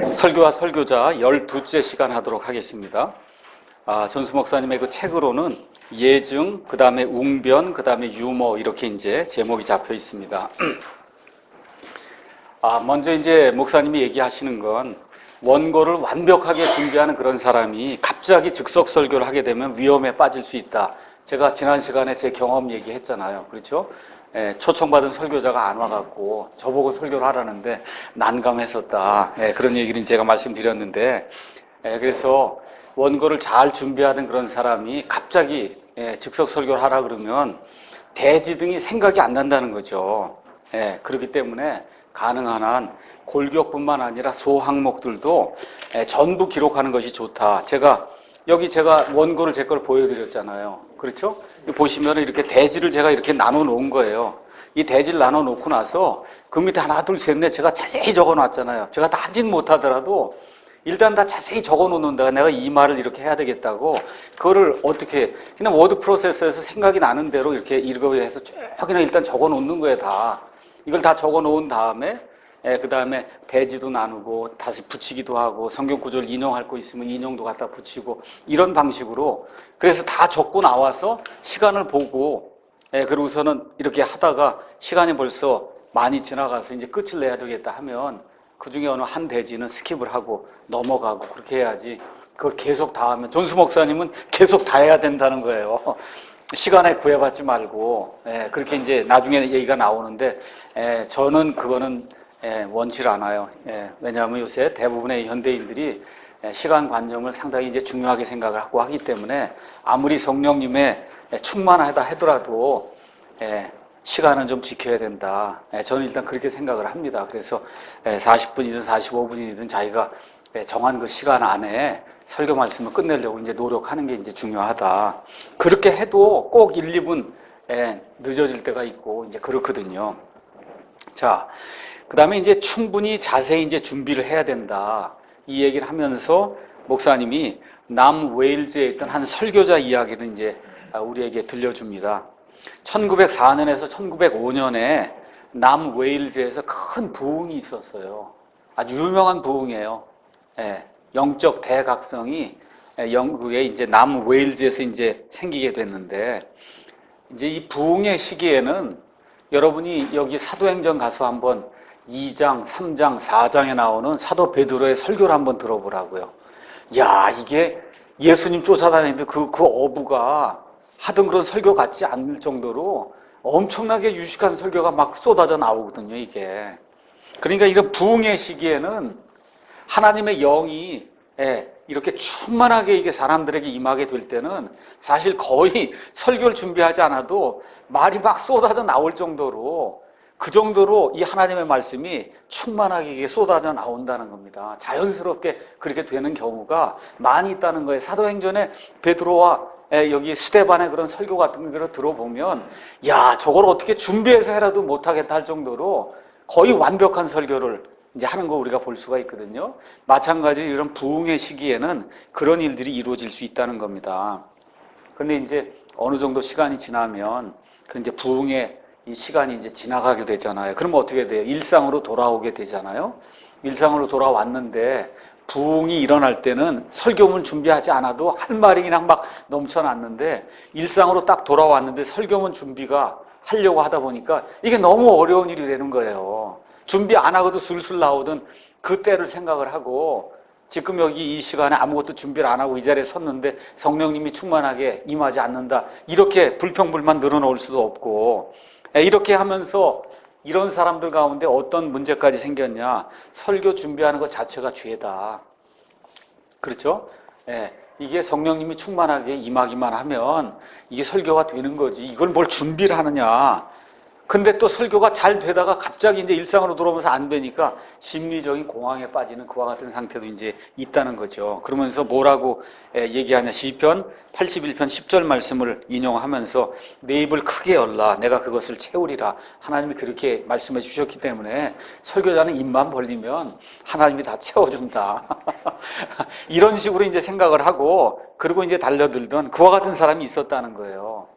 설교와 설교자 12째 시간 하도록 하겠습니다. 전수 목사님의 그 책으로는 예증, 그 다음에 웅변, 그 다음에 유머 이렇게 이제 제목이 잡혀 있습니다. 먼저 이제 목사님이 얘기하시는 건 원고를 완벽하게 준비하는 그런 사람이 갑자기 즉석 설교를 하게 되면 위험에 빠질 수 있다. 제가 지난 시간에 제 경험 얘기했잖아요. 그렇죠? 초청받은 설교자가 안 와갖고 저보고 설교를 하라는데 난감했었다. 그런 얘기를 제가 말씀드렸는데, 그래서 원고를 잘 준비하던 그런 사람이 갑자기 즉석 설교를 하라 그러면 대지 등이 생각이 안 난다는 거죠. 그렇기 때문에 가능한 한 골격뿐만 아니라 소항목들도 전부 기록하는 것이 좋다. 제가 원고를 제 걸 보여드렸잖아요. 그렇죠? 보시면 이렇게 대지를 제가 이렇게 나눠 놓은 거예요. 이 대지를 나눠 놓고 나서 그 밑에 하나, 둘, 셋, 넷 제가 자세히 적어 놨잖아요. 제가 다 하진 못하더라도 일단 다 자세히 적어 놓는다. 내가 이 말을 이렇게 해야 되겠다고. 그거를 어떻게, 그냥 워드 프로세서에서 생각이 나는 대로 이렇게 읽어서 쭉 그냥 일단 적어 놓는 거예요, 다. 이걸 다 적어 놓은 다음에 그 다음에 대지도 나누고 다시 붙이기도 하고 성경 구절을 인용할 거 있으면 인용도 갖다 붙이고 이런 방식으로 그래서 다 적고 나와서 시간을 보고 그러고서는 이렇게 하다가 시간이 벌써 많이 지나가서 이제 끝을 내야 되겠다 하면 그 중에 어느 한 대지는 스킵을 하고 넘어가고 그렇게 해야지 그걸 계속 다 하면 전수 목사님은 계속 다 해야 된다는 거예요. 시간에 구애받지 말고 그렇게 이제 나중에 얘기가 나오는데 저는 그거는 원치 않아요. 왜냐하면 요새 대부분의 현대인들이 시간관념을 상당히 이제 중요하게 생각을 하고 하기 때문에 아무리 성령님의 충만하다 하더라도 시간은 좀 지켜야 된다. 저는 일단 그렇게 생각을 합니다. 그래서 40분이든 45분이든 자기가 정한 그 시간 안에 설교 말씀을 끝내려고 이제 노력하는 게 이제 중요하다. 그렇게 해도 꼭 1, 2분 늦어질 때가 있고 이제 그렇거든요. 자, 그 다음에 이제 충분히 자세히 이제 준비를 해야 된다. 이 얘기를 하면서 목사님이 남웨일즈에 있던 한 설교자 이야기를 이제 우리에게 들려줍니다. 1904년에서 1905년에 남웨일즈에서 큰 부흥이 있었어요. 아주 유명한 부흥이에요. 영적 대각성이 영국의 이제 남웨일즈에서 이제 생기게 됐는데, 이제 이 부흥의 시기에는 여러분이 여기 사도행전 가서 한번 2장, 3장, 4장에 나오는 사도 베드로의 설교를 한번 들어보라고요. 야, 이게 예수님 쫓아다니는데 그 어부가 하던 그런 설교 같지 않을 정도로 엄청나게 유식한 설교가 막 쏟아져 나오거든요, 이게. 그러니까 이런 부흥의 시기에는 하나님의 영이 이렇게 충만하게 이게 사람들에게 임하게 될 때는 사실 거의 설교를 준비하지 않아도 말이 막 쏟아져 나올 정도로 그 정도로 이 하나님의 말씀이 충만하게 이게 쏟아져 나온다는 겁니다. 자연스럽게 그렇게 되는 경우가 많이 있다는 거예요. 사도행전에 베드로와 여기 스데반의 그런 설교 같은 걸 들어보면 야, 저걸 어떻게 준비해서 해라도 못하겠다 할 정도로 거의 완벽한 설교를 이제 하는 거 우리가 볼 수가 있거든요. 마찬가지로 이런 부흥의 시기에는 그런 일들이 이루어질 수 있다는 겁니다. 그런데 이제 어느 정도 시간이 지나면 그 이제 부흥의 이 시간이 이제 지나가게 되잖아요. 그러면 어떻게 돼요? 일상으로 돌아오게 되잖아요. 일상으로 돌아왔는데 부흥이 일어날 때는 설교문 준비하지 않아도 할 말이 그냥 막 넘쳐났는데 일상으로 딱 돌아왔는데 설교문 준비가 하려고 하다 보니까 이게 너무 어려운 일이 되는 거예요. 준비 안 하고도 술술 나오던 그 때를 생각을 하고 지금 여기 이 시간에 아무것도 준비를 안 하고 이 자리에 섰는데 성령님이 충만하게 임하지 않는다. 이렇게 불평불만 늘어놓을 수도 없고 이렇게 하면서 이런 사람들 가운데 어떤 문제까지 생겼냐. 설교 준비하는 것 자체가 죄다. 그렇죠? 이게 성령님이 충만하게 임하기만 하면 이게 설교가 되는 거지. 이걸 뭘 준비를 하느냐. 근데 또 설교가 잘 되다가 갑자기 이제 일상으로 들어오면서 안 되니까 심리적인 공황에 빠지는 그와 같은 상태도 이제 있다는 거죠. 그러면서 뭐라고 얘기하냐. 시편 81편 10절 말씀을 인용하면서 내 입을 크게 열라. 내가 그것을 채우리라. 하나님이 그렇게 말씀해 주셨기 때문에 설교자는 입만 벌리면 하나님이 다 채워준다. 이런 식으로 이제 생각을 하고 그리고 이제 달려들던 그와 같은 사람이 있었다는 거예요.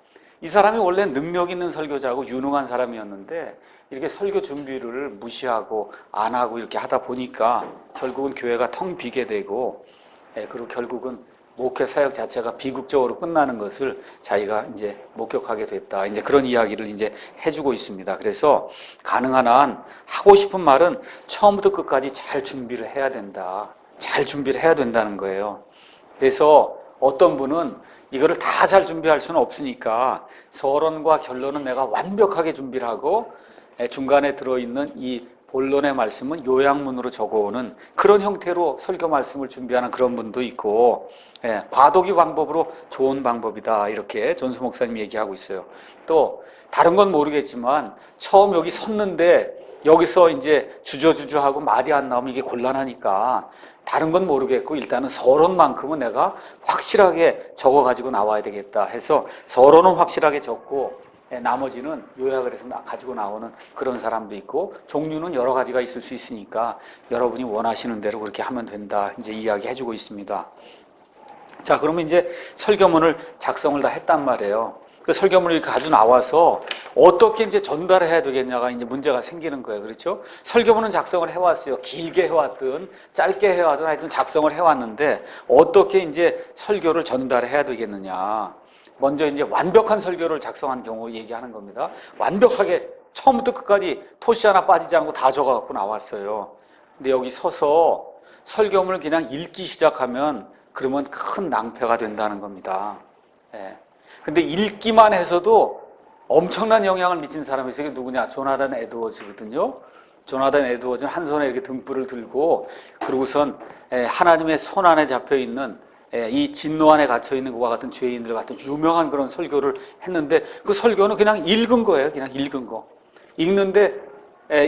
이 사람이 원래 능력 있는 설교자고 유능한 사람이었는데 이렇게 설교 준비를 무시하고 안 하고 이렇게 하다 보니까 결국은 교회가 텅 비게 되고, 그리고 결국은 목회 사역 자체가 비극적으로 끝나는 것을 자기가 이제 목격하게 됐다. 이제 그런 이야기를 이제 해주고 있습니다. 그래서 가능한 한 하고 싶은 말은 처음부터 끝까지 잘 준비를 해야 된다. 잘 준비를 해야 된다는 거예요. 그래서 어떤 분은 이거를 다 잘 준비할 수는 없으니까 서론과 결론은 내가 완벽하게 준비를 하고 중간에 들어있는 이 본론의 말씀은 요약문으로 적어오는 그런 형태로 설교 말씀을 준비하는 그런 분도 있고, 과도기 방법으로 좋은 방법이다 이렇게 전수 목사님이 얘기하고 있어요. 또 다른 건 모르겠지만 처음 여기 섰는데 여기서 이제 주저주저하고 말이 안 나오면 이게 곤란하니까 다른 건 모르겠고 일단은 서론만큼은 내가 확실하게 적어가지고 나와야 되겠다 해서 서론은 확실하게 적고 나머지는 요약을 해서 가지고 나오는 그런 사람도 있고, 종류는 여러 가지가 있을 수 있으니까 여러분이 원하시는 대로 그렇게 하면 된다 이제 이야기해주고 있습니다. 자, 그러면 이제 설교문을 작성을 다 했단 말이에요. 그 설교문을 이렇게 가지고 나와서 어떻게 이제 전달해야 되겠냐가 이제 문제가 생기는 거예요. 그렇죠? 설교문은 작성을 해왔어요. 길게 해왔든 짧게 해왔든 하여튼 작성을 해왔는데 어떻게 이제 설교를 전달해야 되겠느냐. 먼저 이제 완벽한 설교를 작성한 경우 얘기하는 겁니다. 완벽하게 처음부터 끝까지 토시 하나 빠지지 않고 다 적어갖고 나왔어요. 근데 여기 서서 설교문을 그냥 읽기 시작하면 그러면 큰 낭패가 된다는 겁니다. 근데 읽기만 해서도 엄청난 영향을 미친 사람이 있어요. 그게 누구냐? 조나단 에드워즈거든요. 조나단 에드워즈는 한 손에 이렇게 등불을 들고 그러고선 하나님의 손 안에 잡혀 있는 이 진노 안에 갇혀 있는 그와 같은 죄인들 같은 유명한 그런 설교를 했는데 그 설교는 그냥 읽은 거예요. 그냥 읽은 거. 읽는데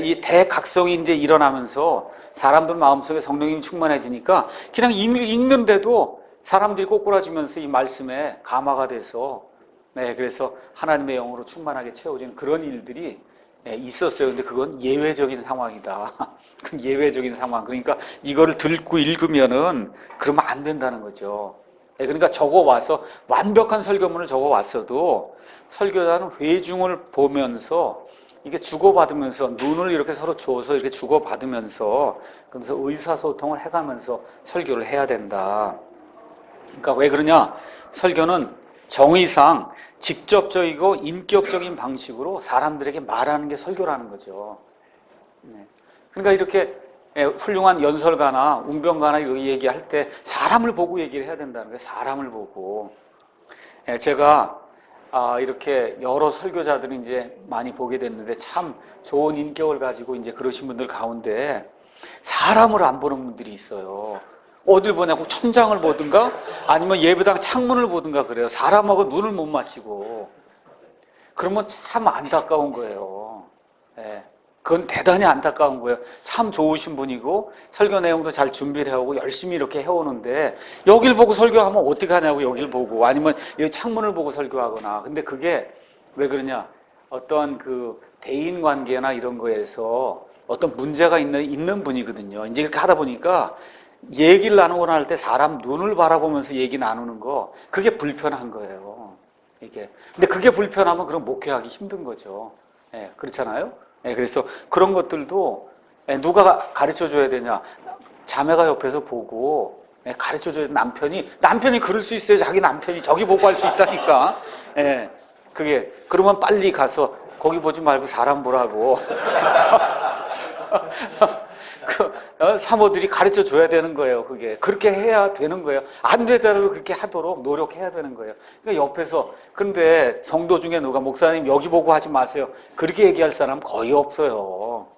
이 대각성이 이제 일어나면서 사람들 마음속에 성령님이 충만해지니까 그냥 읽는데도 사람들이 꼬꾸라지면서 이 말씀에 감화가 돼서 그래서 하나님의 영으로 충만하게 채워지는 그런 일들이 있었어요. 근데 그건 예외적인 상황이다. 그건 예외적인 상황. 그러니까 이거를 듣고 읽으면은 그러면 안 된다는 거죠. 그러니까 적어와서 완벽한 설교문을 적어왔어도 설교자는 회중을 보면서 이게 주고받으면서 눈을 이렇게 서로 주어서 이렇게 주고받으면서 그러면서 의사소통을 해가면서 설교를 해야 된다. 그러니까 왜 그러냐? 설교는 정의상 직접적이고 인격적인 방식으로 사람들에게 말하는 게 설교라는 거죠. 그러니까 이렇게 훌륭한 연설가나 웅변가나 여기 얘기할 때 사람을 보고 얘기를 해야 된다는 거예요. 사람을 보고. 제가 이렇게 여러 설교자들을 이제 많이 보게 됐는데 참 좋은 인격을 가지고 이제 그러신 분들 가운데 사람을 안 보는 분들이 있어요. 어딜 보냐고 천장을 보든가 아니면 예배당 창문을 보든가 그래요. 사람하고 눈을 못 맞추고. 그러면 참 안타까운 거예요. 그건 대단히 안타까운 거예요. 참 좋으신 분이고 설교 내용도 잘 준비를 해오고 열심히 이렇게 해오는데 여길 보고 설교하면 어떻게 하냐고 여길 보고 아니면 이 창문을 보고 설교하거나. 근데 그게 왜 그러냐? 어떤 그 대인 관계나 이런 거에서 어떤 문제가 있는 분이거든요. 이제 이렇게 하다 보니까 얘기를 나누고 날 때 사람 눈을 바라보면서 얘기 나누는 거 그게 불편한 거예요. 이게. 근데 그게 불편하면 그럼 목회하기 힘든 거죠. 그렇잖아요. 그래서 그런 것들도 누가 가르쳐 줘야 되냐? 자매가 옆에서 보고 가르쳐 줘야 남편이 그럴 수 있어요. 자기 남편이 저기 보고 할 수 있다니까. 그게 그러면 빨리 가서 거기 보지 말고 사람 보라고. 사모들이 가르쳐 줘야 되는 거예요. 그게 그렇게 해야 되는 거예요. 안 되더라도 그렇게 하도록 노력해야 되는 거예요. 그러니까 옆에서. 근데 성도 중에 누가 목사님 여기 보고 하지 마세요 그렇게 얘기할 사람 거의 없어요.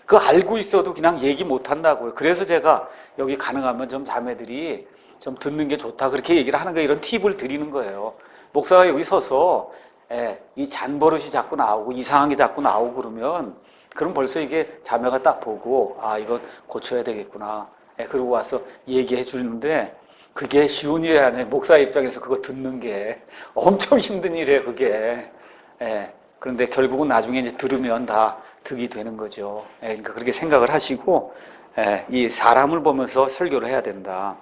그거 알고 있어도 그냥 얘기 못 한다고요. 그래서 제가 여기 가능하면 좀 자매들이 좀 듣는 게 좋다 그렇게 얘기를 하는 거예요. 이런 팁을 드리는 거예요. 목사가 여기 서서 이 잔버릇이 자꾸 나오고 이상한 게 자꾸 나오고 그럼 벌써 이게 자매가 딱 보고 이건 고쳐야 되겠구나. 그러고 와서 얘기해 주는데 그게 쉬운 일이 아니에요. 목사 입장에서 그거 듣는 게 엄청 힘든 일이에요. 그게. 그런데 결국은 나중에 이제 들으면 다 득이 되는 거죠. 그러니까 그렇게 생각을 하시고 이 사람을 보면서 설교를 해야 된다.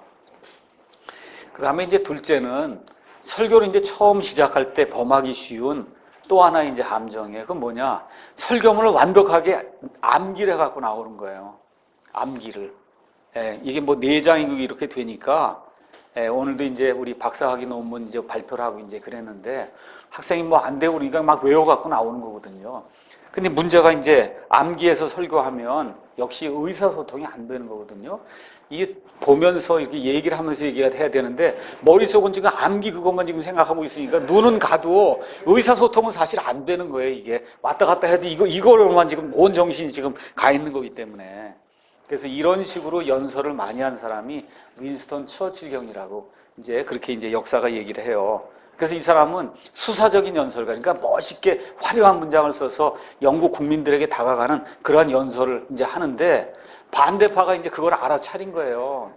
그 다음에 이제 둘째는 설교를 이제 처음 시작할 때 범하기 쉬운 또 하나 이제 함정이에요. 그건 뭐냐? 설교문을 완벽하게 암기를 해갖고 나오는 거예요. 암기를. 이게 뭐 4장이고 이렇게 되니까, 오늘도 이제 우리 박사학위 논문 이제 발표를 하고 이제 그랬는데, 학생이 뭐 안 되고 그러니까 막 외워갖고 나오는 거거든요. 근데 문제가 이제 암기해서 설교하면 역시 의사소통이 안 되는 거거든요. 이게 보면서 이렇게 얘기를 하면서 얘기가 해야 되는데 머릿속은 지금 암기 그것만 지금 생각하고 있으니까 눈은 가도 의사소통은 사실 안 되는 거예요. 이게 왔다 갔다 해도 이거로만 지금 온 정신이 지금 가 있는 거기 때문에. 그래서 이런 식으로 연설을 많이 한 사람이 윈스턴 처칠경이라고 이제 그렇게 이제 역사가 얘기를 해요. 그래서 이 사람은 수사적인 연설가, 그러니까 멋있게 화려한 문장을 써서 영국 국민들에게 다가가는 그러한 연설을 이제 하는데 반대파가 이제 그걸 알아차린 거예요.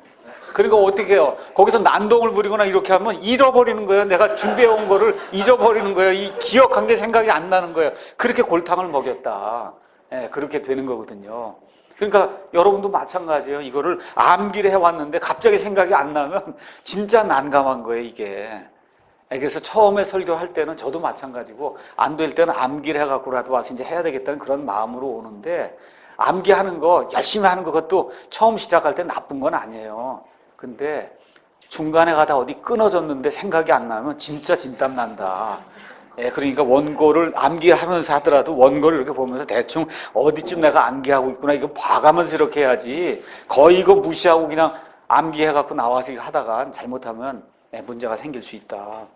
그러니까 어떻게 해요? 거기서 난동을 부리거나 이렇게 하면 잃어버리는 거예요. 내가 준비해온 거를 잊어버리는 거예요. 이 기억한 게 생각이 안 나는 거예요. 그렇게 골탕을 먹였다. 그렇게 되는 거거든요. 그러니까 여러분도 마찬가지예요. 이거를 암기를 해왔는데 갑자기 생각이 안 나면 진짜 난감한 거예요, 이게. 그래서 처음에 설교할 때는 저도 마찬가지고 안 될 때는 암기를 해갖고라도 와서 이제 해야 되겠다는 그런 마음으로 오는데 암기하는 거 열심히 하는 거 그것도 처음 시작할 때 나쁜 건 아니에요. 근데 중간에 가다 어디 끊어졌는데 생각이 안 나면 진짜 진땀 난다. 그러니까 원고를 암기하면서 하더라도 원고를 이렇게 보면서 대충 어디쯤 내가 암기하고 있구나 이거 봐가면서 이렇게 해야지 거의 이거 무시하고 그냥 암기해갖고 나와서 이거 하다가 잘못하면 문제가 생길 수 있다.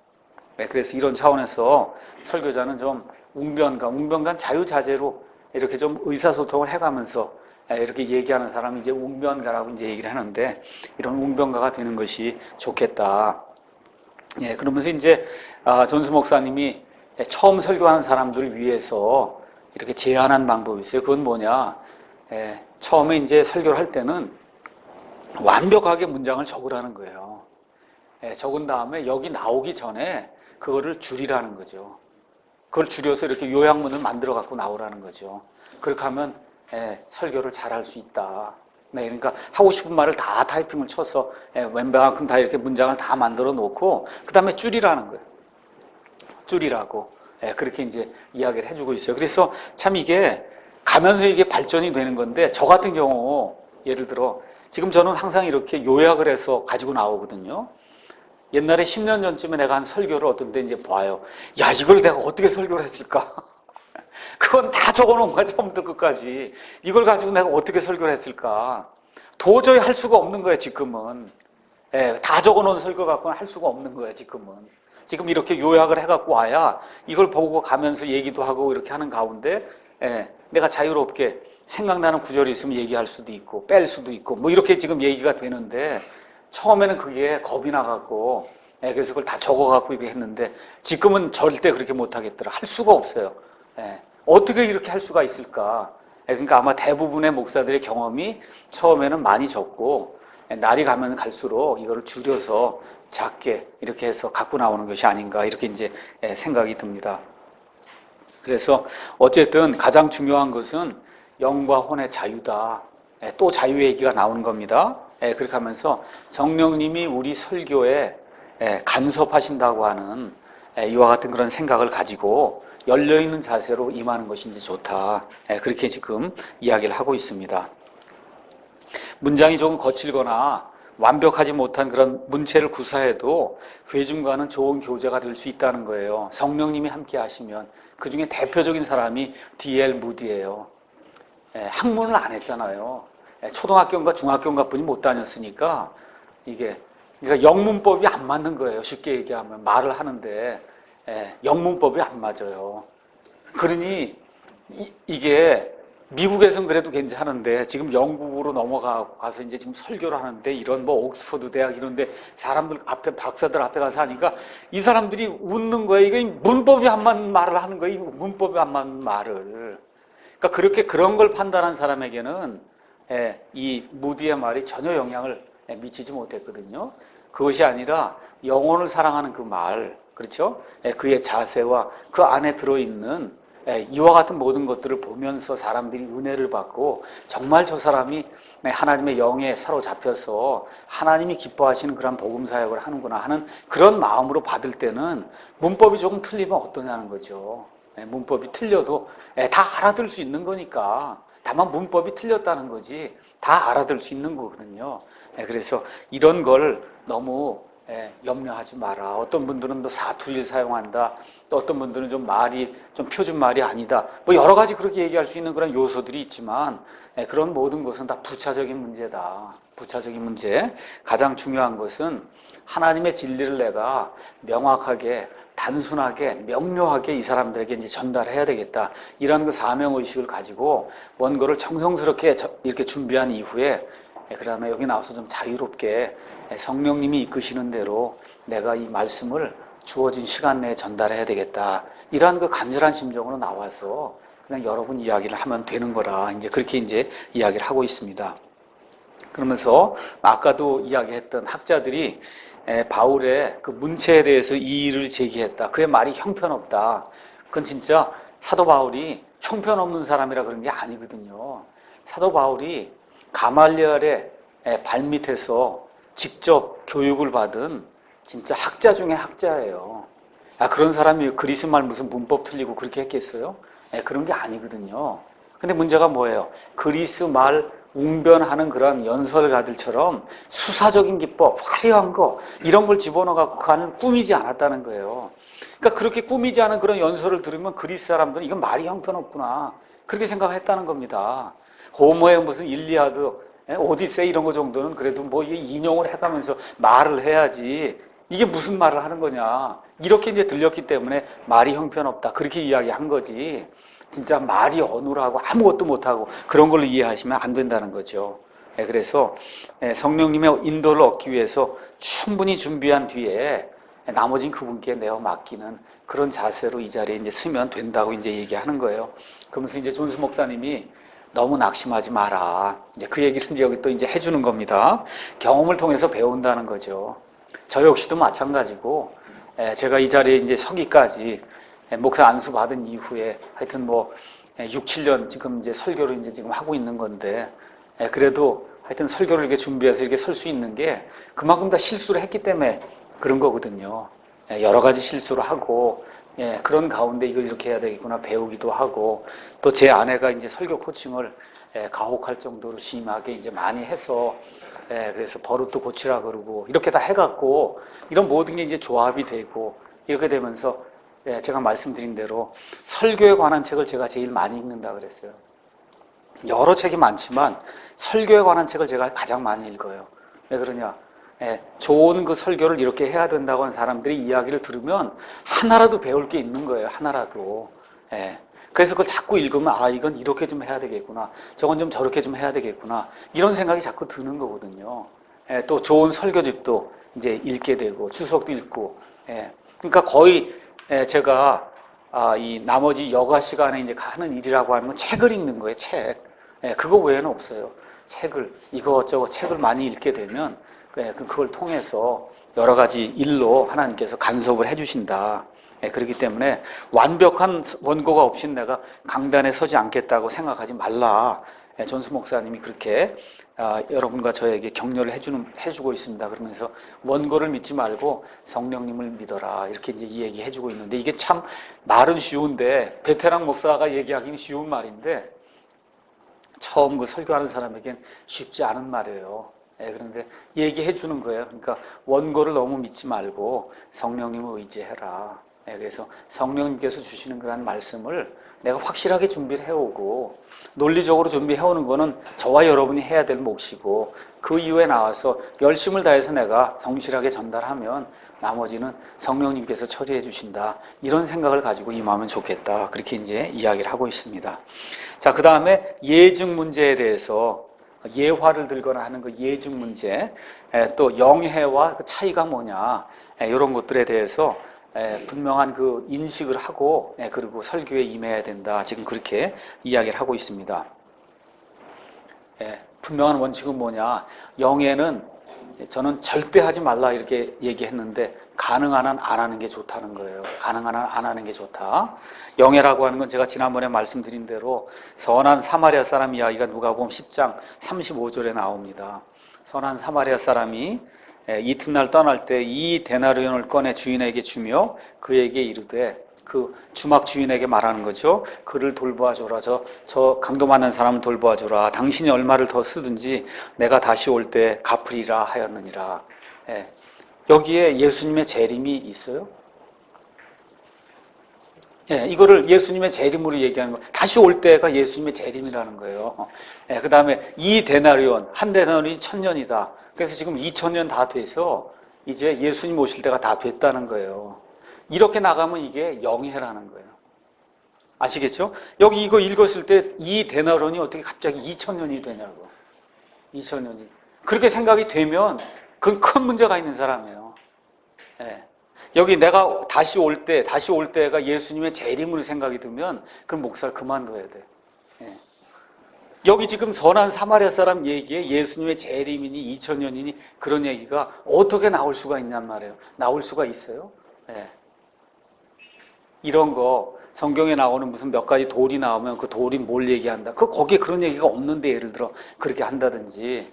그래서 이런 차원에서 설교자는 좀 웅변간 자유자재로 이렇게 좀 의사소통을 해가면서 이렇게 얘기하는 사람이 이제 웅변가라고 이제 얘기를 하는데 이런 웅변가가 되는 것이 좋겠다. 그러면서 이제 존스 목사님이 처음 설교하는 사람들을 위해서 이렇게 제안한 방법이 있어요. 그건 뭐냐? 처음에 이제 설교를 할 때는 완벽하게 문장을 적으라는 거예요. 적은 다음에 여기 나오기 전에 그거를 줄이라는 거죠. 그걸 줄여서 이렇게 요약문을 만들어 갖고 나오라는 거죠. 그렇게 하면 설교를 잘할 수 있다. 그러니까 하고 싶은 말을 다 타이핑을 쳐서 웬만큼 다 이렇게 문장을 다 만들어 놓고 그 다음에 줄이라는 거예요. 줄이라고 그렇게 이제 이야기를 해주고 있어요. 그래서 참 이게 가면서 이게 발전이 되는 건데 저 같은 경우 예를 들어 지금 저는 항상 이렇게 요약을 해서 가지고 나오거든요. 옛날에 10년 전쯤에 내가 한 설교를 어떤 데 이제 봐요. 야, 이걸 내가 어떻게 설교를 했을까? 그건 다 적어놓은 거야, 처음부터 끝까지. 이걸 가지고 내가 어떻게 설교를 했을까? 도저히 할 수가 없는 거야, 지금은. 다 적어놓은 설교 갖고는 할 수가 없는 거야, 지금은. 지금 이렇게 요약을 해갖고 와야 이걸 보고 가면서 얘기도 하고 이렇게 하는 가운데, 내가 자유롭게 생각나는 구절이 있으면 얘기할 수도 있고, 뺄 수도 있고, 뭐 이렇게 지금 얘기가 되는데, 처음에는 그게 겁이 나갖고 그래서 그걸 다 적어갖고 이렇게 했는데 지금은 절대 그렇게 못하겠더라. 할 수가 없어요. 어떻게 이렇게 할 수가 있을까? 그러니까 아마 대부분의 목사들의 경험이 처음에는 많이 적고 날이 가면 갈수록 이거를 줄여서 작게 이렇게 해서 갖고 나오는 것이 아닌가 이렇게 이제 생각이 듭니다. 그래서 어쨌든 가장 중요한 것은 영과 혼의 자유다. 또 자유 얘기가 나오는 겁니다. 그렇게 하면서 성령님이 우리 설교에 간섭하신다고 하는 이와 같은 그런 생각을 가지고 열려있는 자세로 임하는 것이 이제 좋다. 그렇게 지금 이야기를 하고 있습니다. 문장이 조금 거칠거나 완벽하지 못한 그런 문체를 구사해도 회중과는 좋은 교제가 될 수 있다는 거예요. 성령님이 함께 하시면 그 중에 대표적인 사람이 D.L. 무디예요. 학문을 안 했잖아요. 초등학교인가 중학교인가 뿐이 못 다녔으니까 이게 그러니까 영문법이 안 맞는 거예요. 쉽게 얘기하면 말을 하는데 영문법이 안 맞아요. 그러니 이게 미국에서는 그래도 괜찮은데 지금 영국으로 넘어가서 이제 지금 설교를 하는데 이런 뭐 옥스퍼드 대학 이런데 사람들 앞에 박사들 앞에 가서 하니까 이 사람들이 웃는 거예요. 이게 문법이 안 맞는 말을 하는 거예요. 문법이 안 맞는 말을. 그러니까 그렇게 그런 걸 판단한 사람에게는 이 무디의 말이 전혀 영향을 미치지 못했거든요. 그것이 아니라 영혼을 사랑하는 그 말, 그렇죠? 그의 자세와 그 안에 들어있는 이와 같은 모든 것들을 보면서 사람들이 은혜를 받고 정말 저 사람이 하나님의 영에 사로잡혀서 하나님이 기뻐하시는 그런 복음 사역을 하는구나 하는 그런 마음으로 받을 때는 문법이 조금 틀리면 어떠냐는 거죠. 문법이 틀려도 다 알아들 수 있는 거니까. 다만 문법이 틀렸다는 거지 다 알아들 수 있는 거거든요. 그래서 이런 걸 너무 염려하지 마라. 어떤 분들은 또 사투리를 사용한다. 또 어떤 분들은 좀 말이 좀 표준 말이 아니다. 뭐 여러 가지 그렇게 얘기할 수 있는 그런 요소들이 있지만 그런 모든 것은 다 부차적인 문제다. 부차적인 문제. 가장 중요한 것은 하나님의 진리를 내가 명확하게 단순하게 명료하게 이 사람들에게 이제 전달해야 되겠다. 이런 그 사명의식을 가지고 원고를 정성스럽게 이렇게 준비한 이후에 그 다음에 여기 나와서 좀 자유롭게 성령님이 이끄시는 대로 내가 이 말씀을 주어진 시간 내에 전달해야 되겠다. 이러한 그 간절한 심정으로 나와서 그냥 여러분 이야기를 하면 되는 거라 이제 그렇게 이제 이야기를 하고 있습니다. 그러면서 아까도 이야기했던 학자들이 바울의 그 문체에 대해서 이의를 제기했다. 그의 말이 형편없다. 그건 진짜 사도 바울이 형편없는 사람이라 그런 게 아니거든요. 사도 바울이 가말리엘의 발밑에서 직접 교육을 받은 진짜 학자 중에 학자예요. 그런 사람이 그리스 말 무슨 문법 틀리고 그렇게 했겠어요? 그런 게 아니거든요. 근데 문제가 뭐예요? 그리스 말 웅변하는 그런 연설가들처럼 수사적인 기법, 화려한 거 이런 걸 집어넣어갖고 그 안을 꾸미지 않았다는 거예요. 그러니까 그렇게 꾸미지 않은 그런 연설을 들으면 그리스 사람들은 이건 말이 형편없구나 그렇게 생각했다는 겁니다. 호모의 무슨 일리아드, 오디세이 이런 거 정도는 그래도 뭐 인용을 해가면서 말을 해야지 이게 무슨 말을 하는 거냐 이렇게 이제 들렸기 때문에 말이 형편없다 그렇게 이야기한 거지 진짜 말이 어눌하고 아무것도 못하고 그런 걸로 이해하시면 안 된다는 거죠. 그래서 성령님의 인도를 얻기 위해서 충분히 준비한 뒤에 나머지는 그분께 내어 맡기는 그런 자세로 이 자리에 이제 서면 된다고 이제 얘기하는 거예요. 그러면서 이제 존수 목사님이 너무 낙심하지 마라. 이제 그 얘기를 이제 여기 또 이제 해주는 겁니다. 경험을 통해서 배운다는 거죠. 저 역시도 마찬가지고, 제가 이 자리에 이제 서기까지 목사 안수 받은 이후에 하여튼 뭐 6, 7년 지금 이제 설교를 이제 지금 하고 있는 건데, 그래도 하여튼 설교를 이렇게 준비해서 이렇게 설 수 있는 게 그만큼 다 실수를 했기 때문에 그런 거거든요. 여러 가지 실수를 하고, 그런 가운데 이걸 이렇게 해야 되겠구나 배우기도 하고, 또 제 아내가 이제 설교 코칭을 가혹할 정도로 심하게 이제 많이 해서, 그래서 버릇도 고치라 그러고, 이렇게 다 해갖고, 이런 모든 게 이제 조합이 되고, 이렇게 되면서, 제가 말씀드린 대로 설교에 관한 책을 제가 제일 많이 읽는다 그랬어요. 여러 책이 많지만, 설교에 관한 책을 제가 가장 많이 읽어요. 왜 그러냐? 좋은 그 설교를 이렇게 해야 된다고 하는 사람들이 이야기를 들으면 하나라도 배울 게 있는 거예요. 하나라도. 그래서 그걸 자꾸 읽으면 이건 이렇게 좀 해야 되겠구나. 저건 좀 저렇게 좀 해야 되겠구나. 이런 생각이 자꾸 드는 거거든요. 또 좋은 설교집도 이제 읽게 되고 주석도 읽고. 그러니까 거의 제가 이 나머지 여가 시간에 이제 하는 일이라고 하면 책을 읽는 거예요. 책. 그거 외에는 없어요. 책을 이것저것 책을 많이 읽게 되면 그걸 통해서 여러 가지 일로 하나님께서 간섭을 해주신다. 그렇기 때문에 완벽한 원고가 없인 내가 강단에 서지 않겠다고 생각하지 말라. 존수 목사님이 그렇게 여러분과 저에게 격려를 해주고 있습니다. 그러면서 원고를 믿지 말고 성령님을 믿어라. 이렇게 이제 이 얘기 해주고 있는데 이게 참 말은 쉬운데 베테랑 목사가 얘기하기는 쉬운 말인데 처음 그 설교하는 사람에겐 쉽지 않은 말이에요. 그런데 얘기해 주는 거예요. 그러니까 원고를 너무 믿지 말고 성령님을 의지해라. 그래서 성령님께서 주시는 그런 말씀을 내가 확실하게 준비를 해오고 논리적으로 준비해오는 거는 저와 여러분이 해야 될 몫이고 그 이후에 나와서 열심을 다해서 내가 성실하게 전달하면 나머지는 성령님께서 처리해 주신다. 이런 생각을 가지고 임하면 좋겠다. 그렇게 이제 이야기를 하고 있습니다. 자, 그 다음에 예증 문제에 대해서 예화를 들거나 하는 그 예증 문제, 또 영해와 그 차이가 뭐냐, 이런 것들에 대해서 분명한 그 인식을 하고, 그리고 설교에 임해야 된다. 지금 그렇게 이야기를 하고 있습니다. 분명한 원칙은 뭐냐, 영해는 저는 절대 하지 말라 이렇게 얘기했는데 가능한 한 안 하는 게 좋다는 거예요. 가능한 한 안 하는 게 좋다. 영예라고 하는 건 제가 지난번에 말씀드린 대로 선한 사마리아 사람 이야기가 누가복음 10장 35절에 나옵니다. 선한 사마리아 사람이 이튿날 떠날 때 이 데나리온을 꺼내 주인에게 주며 그에게 이르되, 그 주막 주인에게 말하는 거죠. 그를 돌보아줘라. 저 강도 많은 사람을 돌보아줘라. 당신이 얼마를 더 쓰든지 내가 다시 올 때 갚으리라 하였느니라. 여기에 예수님의 재림이 있어요? 이거를 예수님의 재림으로 얘기하는 거. 다시 올 때가 예수님의 재림이라는 거예요. 그 다음에 이 데나리온, 한 데나리온이 1000년이다. 그래서 지금 2000년 다 돼서 이제 예수님 오실 때가 다 됐다는 거예요. 이렇게 나가면 이게 영예라는 거예요. 아시겠죠? 여기 이거 읽었을 때 이 데나리온이 어떻게 갑자기 2000년이 되냐고. 2000년이. 그렇게 생각이 되면 그건 큰 문제가 있는 사람이에요. 여기 내가 다시 올 때가 예수님의 재림으로 생각이 들면 그 목사를 그만둬야 돼. 여기 지금 선한 사마리아 사람 얘기에 예수님의 재림이니 2000년이니 그런 얘기가 어떻게 나올 수가 있냔 말이에요. 나올 수가 있어요? 이런 거 성경에 나오는 무슨 몇 가지 돌이 나오면 그 돌이 뭘 얘기한다. 거기에 그런 얘기가 없는데 예를 들어 그렇게 한다든지.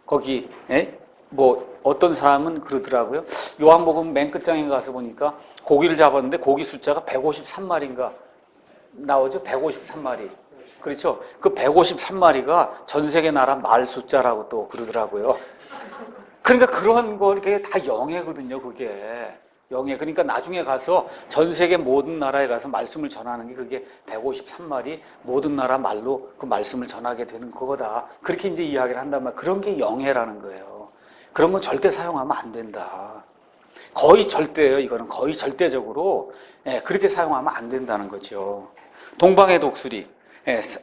거기 뭐 어떤 사람은 그러더라고요. 요한복음 맨 끝장에 가서 보니까 고기를 잡았는데 고기 숫자가 153마리인가 나오죠. 153마리. 그렇죠. 그 153마리가 전 세계 나라 말 숫자라고 또 그러더라고요. 그러니까 그런 거 이렇게 다 영예거든요. 그게 영예. 그러니까 나중에 가서 전 세계 모든 나라에 가서 말씀을 전하는 게 그게 153마리 모든 나라 말로 그 말씀을 전하게 되는 거다. 그렇게 이제 이야기를 한단 말이에요. 그런 게 영예라는 거예요. 그런 건 절대 사용하면 안 된다. 거의 절대예요. 이거는 거의 절대적으로 그렇게 사용하면 안 된다는 거죠. 동방의 독수리.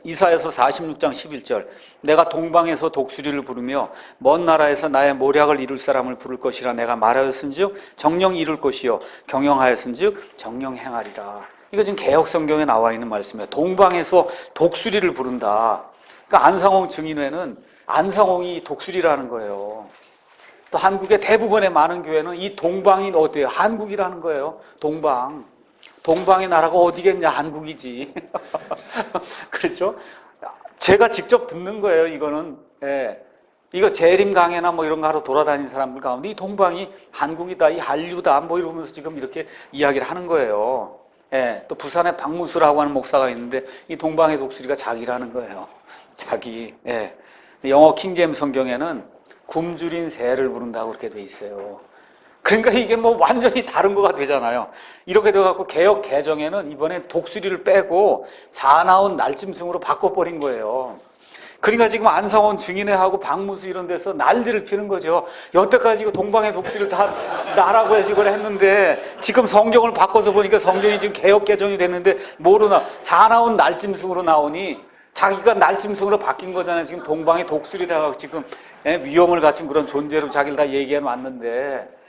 이사야서 46장 11절. 내가 동방에서 독수리를 부르며 먼 나라에서 나의 모략을 이룰 사람을 부를 것이라 내가 말하였은즉 정령 이룰 것이요 경영하였은즉 정령 행하리라. 이거 지금 개역성경에 나와 있는 말씀이에요. 동방에서 독수리를 부른다. 그러니까 안상홍 증인회는 안상홍이 독수리라는 거예요. 또 한국의 대부분의 많은 교회는 이 동방이 어때요? 한국이라는 거예요. 동방의 나라가 어디겠냐? 한국이지. 그렇죠? 제가 직접 듣는 거예요, 이거는. 이거 재림 강해나 뭐 이런 거 하러 돌아다니는 사람들 가운데 이 동방이 한국이다, 이 한류다, 뭐 이러면서 지금 이렇게 이야기를 하는 거예요. 또 부산에 박무수라고 하는 목사가 있는데 이 동방의 독수리가 자기라는 거예요. 자기. 영어 킹제임스 성경에는 굶주린 새를 부른다고 그렇게 돼 있어요. 그러니까 이게 뭐 완전히 다른 거가 되잖아요. 이렇게 돼갖고 개역 개정에는 이번에 독수리를 빼고 사나운 날짐승으로 바꿔버린 거예요. 그러니까 지금 안상원 증인회하고 박무수 이런 데서 난리를 피는 거죠. 여태까지 이거 동방의 독수리를 다 나라고 해서 이걸 했는데 지금 성경을 바꿔서 보니까 성경이 지금 개역 개정이 됐는데 뭐로 사나운 날짐승으로 나오니 자기가 날짐승으로 바뀐 거잖아요. 지금 동방의 독수리라고 지금 위험을 갖춘 그런 존재로 자기를 다 얘기해 놨는데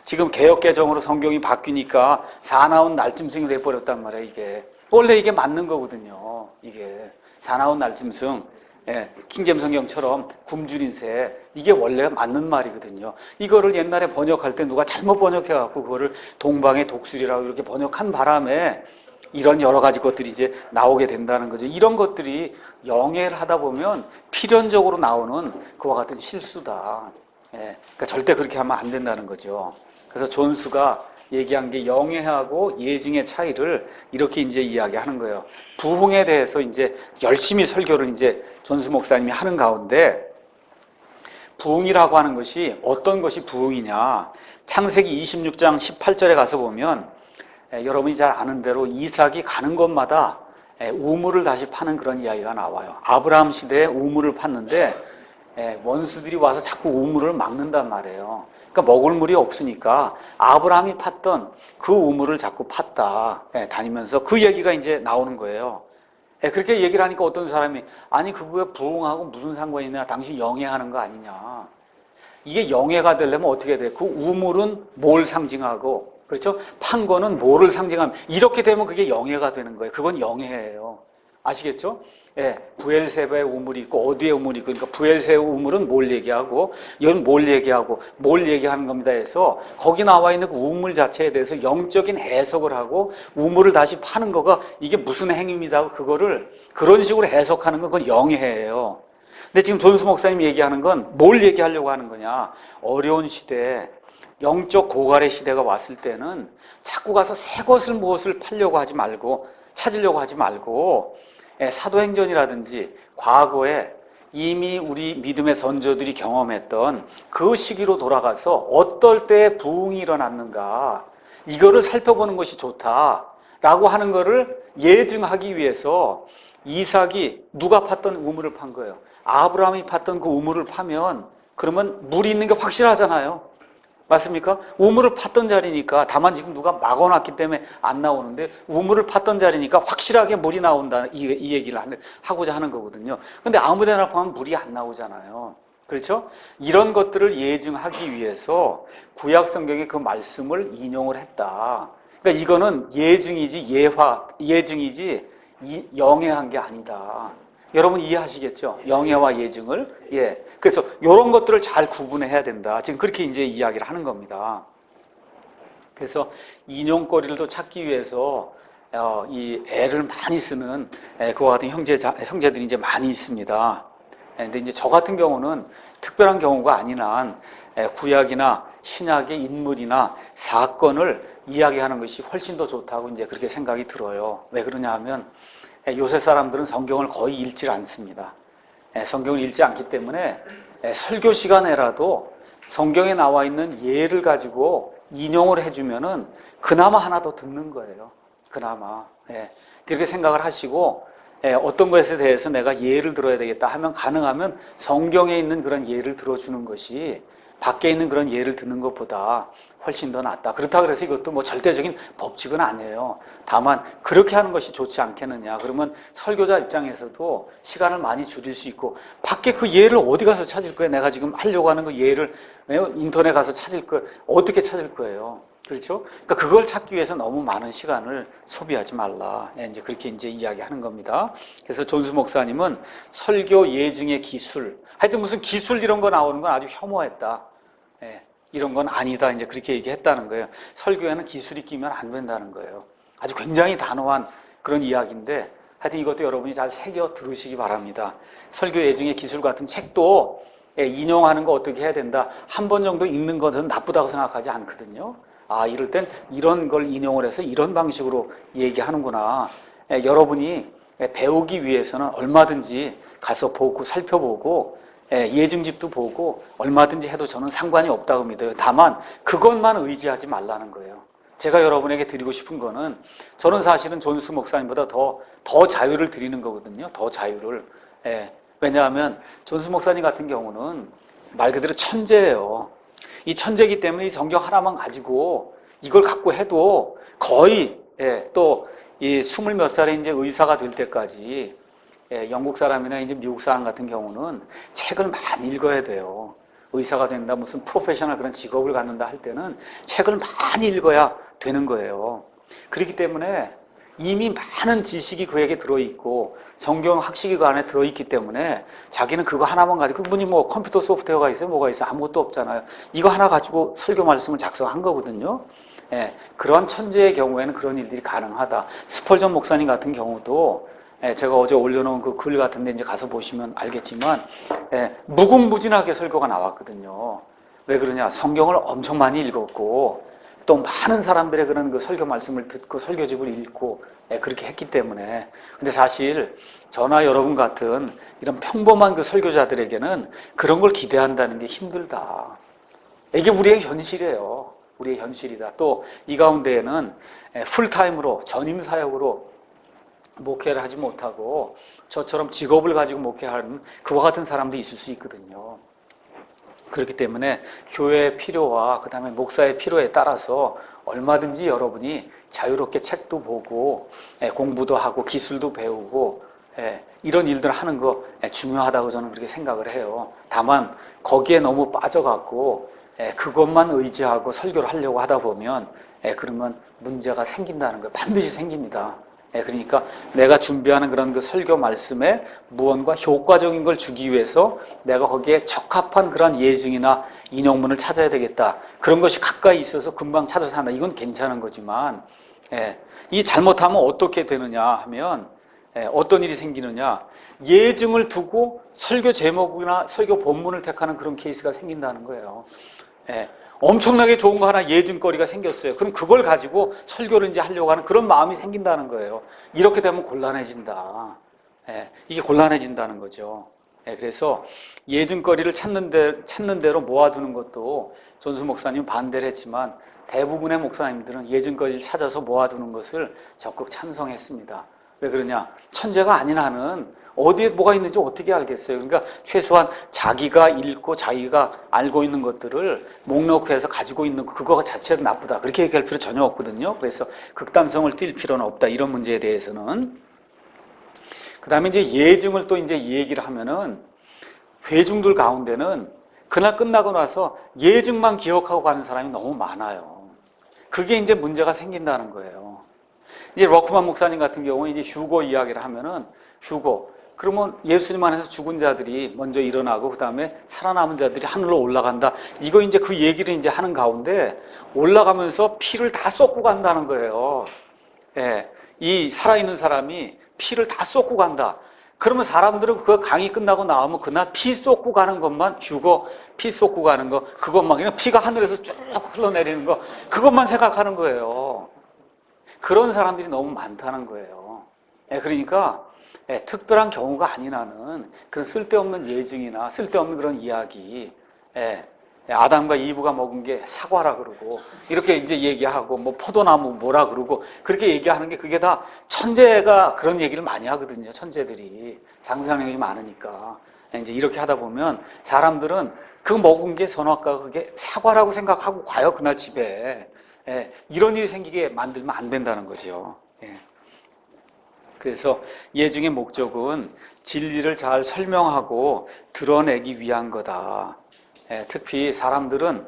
지금 개역개정으로 성경이 바뀌니까 사나운 날짐승이 돼버렸단 말이에요. 이게 원래 이게 맞는 거거든요. 이게 사나운 날짐승, 킹제임스 성경처럼 굶주린 새, 이게 원래 맞는 말이거든요. 이거를 옛날에 번역할 때 누가 잘못 번역해갖고 그거를 동방의 독수리라고 이렇게 번역한 바람에 이런 여러 가지 것들이 이제 나오게 된다는 거죠. 이런 것들이 영예를 하다 보면 필연적으로 나오는 그와 같은 실수다. 그러니까 절대 그렇게 하면 안 된다는 거죠. 그래서 존스가 얘기한 게 영예하고 예증의 차이를 이렇게 이제 이야기하는 거예요. 부흥에 대해서 이제 열심히 설교를 이제 존스 목사님이 하는 가운데 부흥이라고 하는 것이 어떤 것이 부흥이냐? 창세기 26장 18절에 가서 보면 여러분이 잘 아는 대로 이삭이 가는 곳마다 우물을 다시 파는 그런 이야기가 나와요. 아브라함 시대에 우물을 팠는데 원수들이 와서 자꾸 우물을 막는단 말이에요. 그러니까 먹을 물이 없으니까 아브라함이 팠던 그 우물을 자꾸 팠다 다니면서 그 얘기가 이제 나오는 거예요. 그렇게 얘기를 하니까 어떤 사람이 아니 그거에 부흥하고 무슨 상관이 있냐? 당신 영예하는 거 아니냐? 이게 영예가 되려면 어떻게 돼? 그 우물은 뭘 상징하고 그렇죠? 판 거는 뭐를 상징하면 이렇게 되면 그게 영예가 되는 거예요. 그건 영예예요. 아시겠죠? 예, 부엘세바의 우물이 있고 어디에 우물이 있고, 그러니까 부엘세바의 우물은 뭘 얘기하고 이건 뭘 얘기하고 뭘 얘기하는 겁니다 해서 거기 나와 있는 그 우물 자체에 대해서 영적인 해석을 하고 우물을 다시 파는 거가 이게 무슨 행위입니다 하고 그거를 그런 식으로 해석하는 건 그건 영해예요. 근데 지금 존스 목사님이 얘기하는 건 뭘 얘기하려고 하는 거냐, 어려운 시대, 영적 고갈의 시대가 왔을 때는 자꾸 가서 새 것을 무엇을 팔려고 하지 말고 찾으려고 하지 말고 사도행전이라든지 과거에 이미 우리 믿음의 선조들이 경험했던 그 시기로 돌아가서 어떨 때 부흥이 일어났는가 이거를 살펴보는 것이 좋다라고 하는 거를 예증하기 위해서 이삭이 누가 팠던 우물을 판 거예요. 아브라함이 팠던 그 우물을 파면 그러면 물이 있는 게 확실하잖아요. 맞습니까? 우물을 팠던 자리니까, 다만 지금 누가 막아놨기 때문에 안 나오는데 우물을 팠던 자리니까 확실하게 물이 나온다, 이 얘기를 하고자 하는 거거든요. 근데 아무 데나 파면 물이 안 나오잖아요. 그렇죠? 이런 것들을 예증하기 위해서 구약 성경의 그 말씀을 인용을 했다. 그러니까 이거는 예증이지 예증이지 영해한 게 아니다. 여러분 이해하시겠죠? 영예와 예증을. 예. 그래서 이런 것들을 잘 구분해야 된다. 지금 그렇게 이제 이야기를 하는 겁니다. 그래서 인용거리를 또 찾기 위해서 이 애를 많이 쓰는 그와 같은 형제들이 이제 많이 있습니다. 근데 이제 저 같은 경우는 특별한 경우가 아닌 한 구약이나 신약의 인물이나 사건을 이야기하는 것이 훨씬 더 좋다고 이제 그렇게 생각이 들어요. 왜 그러냐 하면 요새 사람들은 성경을 거의 읽지 않습니다. 성경을 읽지 않기 때문에 설교 시간에라도 성경에 나와 있는 예를 가지고 인용을 해주면은 그나마 하나 더 듣는 거예요. 그나마. 그렇게 생각을 하시고 어떤 것에 대해서 내가 예를 들어야 되겠다 하면 가능하면 성경에 있는 그런 예를 들어주는 것이 밖에 있는 그런 예를 듣는 것보다 훨씬 더 낫다. 그렇다고 해서 이것도 뭐 절대적인 법칙은 아니에요. 다만 그렇게 하는 것이 좋지 않겠느냐. 그러면 설교자 입장에서도 시간을 많이 줄일 수 있고, 밖에 그 예를 어디 가서 찾을 거예요? 내가 지금 하려고 하는 그 예를 인터넷 가서 찾을 거예요? 어떻게 찾을 거예요? 그렇죠? 그러니까 그걸 찾기 위해서 너무 많은 시간을 소비하지 말라. 이제 그렇게 이제 이야기하는 겁니다. 그래서 존스 목사님은 설교 예증의 기술, 하여튼 무슨 기술 이런 거 나오는 건 아주 혐오했다. 이런 건 아니다. 이제 그렇게 얘기했다는 거예요. 설교에는 기술이 끼면 안 된다는 거예요. 아주 굉장히 단호한 그런 이야기인데, 하여튼 이것도 여러분이 잘 새겨 들으시기 바랍니다. 설교 예증의 기술 같은 책도 인용하는 거 어떻게 해야 된다. 한 번 정도 읽는 것은 나쁘다고 생각하지 않거든요. 아, 이럴 땐 이런 걸 인용을 해서 이런 방식으로 얘기하는구나. 여러분이 배우기 위해서는 얼마든지 가서 보고 살펴보고 예증집도 보고 얼마든지 해도 저는 상관이 없다고 믿어요. 다만 그것만 의지하지 말라는 거예요. 제가 여러분에게 드리고 싶은 거는, 저는 사실은 존스 목사님보다 더 자유를 드리는 거거든요. 더 자유를. 왜냐하면 존스 목사님 같은 경우는 말 그대로 천재예요. 이 천재이기 때문에 이 성경 하나만 가지고 이걸 갖고 해도 거의 또 이 20몇 살에 이제 의사가 될 때까지 영국 사람이나 이제 미국 사람 같은 경우는 책을 많이 읽어야 돼요. 의사가 된다, 무슨 프로페셔널 그런 직업을 갖는다 할 때는 책을 많이 읽어야 되는 거예요. 그렇기 때문에 이미 많은 지식이 그에게 들어있고 성경 학식이 그 안에 들어있기 때문에 자기는 그거 하나만 가지고, 그분이 뭐 컴퓨터 소프트웨어가 있어요? 뭐가 있어요? 아무것도 없잖아요. 이거 하나 가지고 설교 말씀을 작성한 거거든요. 그런 천재의 경우에는 그런 일들이 가능하다. 스펄전 목사님 같은 경우도 제가 어제 올려놓은 그 글 같은 데 이제 가서 보시면 알겠지만 무궁무진하게 설교가 나왔거든요. 왜 그러냐? 성경을 엄청 많이 읽었고 또 많은 사람들의 그런 그 설교 말씀을 듣고 설교집을 읽고 그렇게 했기 때문에. 근데 사실 저나 여러분 같은 이런 평범한 그 설교자들에게는 그런 걸 기대한다는 게 힘들다. 이게 우리의 현실이에요. 우리의 현실이다. 또 이 가운데에는 풀타임으로 전임 사역으로 목회를 하지 못하고 저처럼 직업을 가지고 목회하는 그와 같은 사람도 있을 수 있거든요. 그렇기 때문에 교회의 필요와 그 다음에 목사의 필요에 따라서 얼마든지 여러분이 자유롭게 책도 보고 공부도 하고 기술도 배우고 이런 일들을 하는 거 중요하다고 저는 그렇게 생각을 해요. 다만 거기에 너무 빠져갖고 그것만 의지하고 설교를 하려고 하다 보면 그러면 문제가 생긴다는 거예요. 반드시 생깁니다. 그러니까 내가 준비하는 그런 그 설교 말씀에 무언가 효과적인 걸 주기 위해서 내가 거기에 적합한 그런 예증이나 인용문을 찾아야 되겠다. 그런 것이 가까이 있어서 금방 찾아서 한다. 이건 괜찮은 거지만, 이 잘못하면 어떻게 되느냐 하면, 어떤 일이 생기느냐. 예증을 두고 설교 제목이나 설교 본문을 택하는 그런 케이스가 생긴다는 거예요. 엄청나게 좋은 거 하나 예증거리가 생겼어요. 그럼 그걸 가지고 설교를 이제 하려고 하는 그런 마음이 생긴다는 거예요. 이렇게 되면 곤란해진다. 이게 곤란해진다는 거죠. 그래서 예증거리를 찾는 대로 모아두는 것도 존수 목사님 반대를 했지만 대부분의 목사님들은 예증거리를 찾아서 모아두는 것을 적극 찬성했습니다. 왜 그러냐? 천재가 아닌 한은 어디에 뭐가 있는지 어떻게 알겠어요? 그러니까 최소한 자기가 읽고 자기가 알고 있는 것들을 목록해서 가지고 있는 그거 자체는 나쁘다. 그렇게 얘기할 필요 전혀 없거든요. 그래서 극단성을 띌 필요는 없다. 이런 문제에 대해서는. 그 다음에 이제 예증을 또 이제 얘기를 하면은 회중들 가운데는 그날 끝나고 나서 예증만 기억하고 가는 사람이 너무 많아요. 그게 이제 문제가 생긴다는 거예요. 이제 러크만 목사님 같은 경우는 이제 휴거 이야기를 하면은 휴거. 그러면 예수님 안에서 죽은 자들이 먼저 일어나고 그 다음에 살아남은 자들이 하늘로 올라간다. 이거 이제 그 얘기를 이제 하는 가운데 올라가면서 피를 다 쏟고 간다는 거예요. 이 살아있는 사람이 피를 다 쏟고 간다. 그러면 사람들은 그 강의 끝나고 나오면 그날 피 쏟고 가는 것만 휴거, 피 쏟고 가는 거, 그것만 그냥 피가 하늘에서 쭉 흘러내리는 거, 그것만 생각하는 거예요. 그런 사람들이 너무 많다는 거예요. 그러니까 특별한 경우가 아닌 한은 그런 쓸데없는 예증이나 쓸데없는 그런 이야기, 아담과 이브가 먹은 게 사과라 그러고 이렇게 이제 얘기하고 뭐 포도나무 뭐라 그러고 그렇게 얘기하는 게 그게 다 천재가 그런 얘기를 많이 하거든요. 천재들이 상상력이 많으니까 이제 이렇게 하다 보면 사람들은 그 먹은 게 선악과가 그게 사과라고 생각하고 가요. 그날 집에. 이런 일이 생기게 만들면 안 된다는 거죠. 그래서 예증의 목적은 진리를 잘 설명하고 드러내기 위한 거다. 특히 사람들은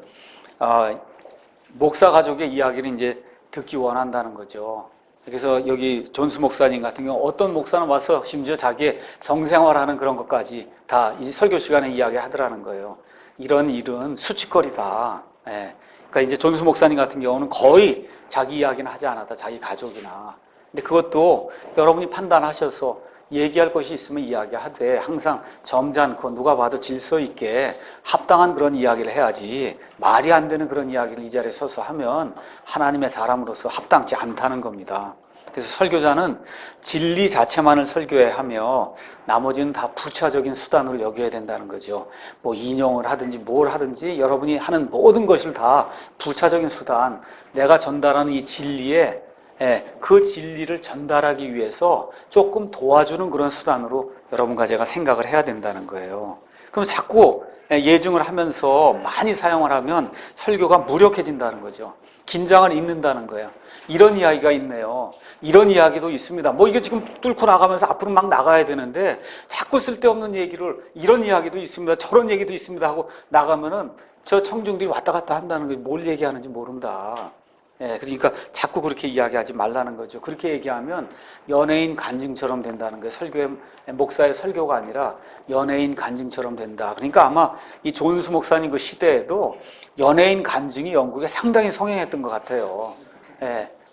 목사 가족의 이야기를 이제 듣기 원한다는 거죠. 그래서 여기 존스 목사님 같은 경우 어떤 목사는 와서 심지어 자기의 성생활하는 그런 것까지 다 이제 설교 시간에 이야기하더라는 거예요. 이런 일은 수치거리다. 그러니까 이제 존스 목사님 같은 경우는 거의 자기 이야기는 하지 않았다. 자기 가족이나. 근데 그것도 여러분이 판단하셔서 얘기할 것이 있으면 이야기하되 항상 점잖고 누가 봐도 질서 있게 합당한 그런 이야기를 해야지 말이 안 되는 그런 이야기를 이 자리에 서서 하면 하나님의 사람으로서 합당치 않다는 겁니다. 그래서 설교자는 진리 자체만을 설교해야 하며 나머지는 다 부차적인 수단으로 여겨야 된다는 거죠. 뭐 인용을 하든지 뭘 하든지 여러분이 하는 모든 것을 다 부차적인 수단, 내가 전달하는 이 진리에 그 진리를 전달하기 위해서 조금 도와주는 그런 수단으로 여러분과 제가 생각을 해야 된다는 거예요. 그럼 자꾸 예증을 하면서 많이 사용을 하면 설교가 무력해진다는 거죠. 긴장을 잊는다는 거예요. 이런 이야기가 있네요. 이런 이야기도 있습니다. 뭐 이게 지금 뚫고 나가면서 앞으로 막 나가야 되는데 자꾸 쓸데없는 얘기를 이런 이야기도 있습니다. 저런 얘기도 있습니다 하고 나가면은 저 청중들이 왔다 갔다 한다는 게 뭘 얘기하는지 모른다. 그러니까 자꾸 그렇게 이야기하지 말라는 거죠. 그렇게 얘기하면 연예인 간증처럼 된다는 거예요. 목사의 설교가 아니라 연예인 간증처럼 된다. 그러니까 아마 이 존스 목사님 그 시대에도 연예인 간증이 영국에 상당히 성행했던 것 같아요.